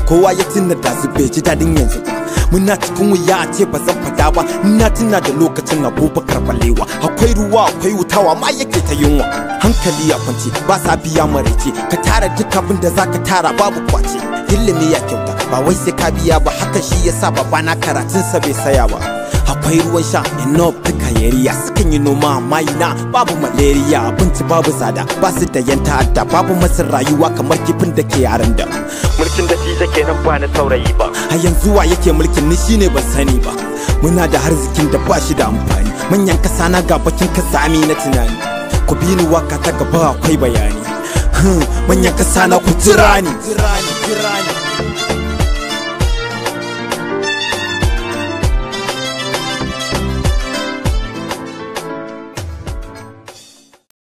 kowa ya tuna da su bai ji dadin yanzu ba. Muna cikin wuya a ce ba zan fada ba. Ina tuna da lokacin Abubakar Balewa. Akwai ruwa akwai wutawa ma yake ta yunwa. Hankali a kwance ba sa biya maraice. Ka tara duk abin da zaka tara babu kwace. Ilimi ya kyauta ba wai sai ka biya ba. Haka shi yasa babana karatunsa bai saya ba. Akwai ruwan sha enough duka yariya. Sukan yi noma amma ina babu malaria. Abinci babu tsada ba su da yan ta'adda. Babu masu rayuwa kamar kifin da ke yaran da. Mulkin da tije kenan ba na saurayi ba. A yanzu wa yake mulkin ni shine ban sani ba. Muna da arzikin da ba shi da amfani. Manyan kasa na ga bakin kasami na tunani. Ku bi ni waka ta gaba akwai bayani. Manyan kasa na ku jira ni.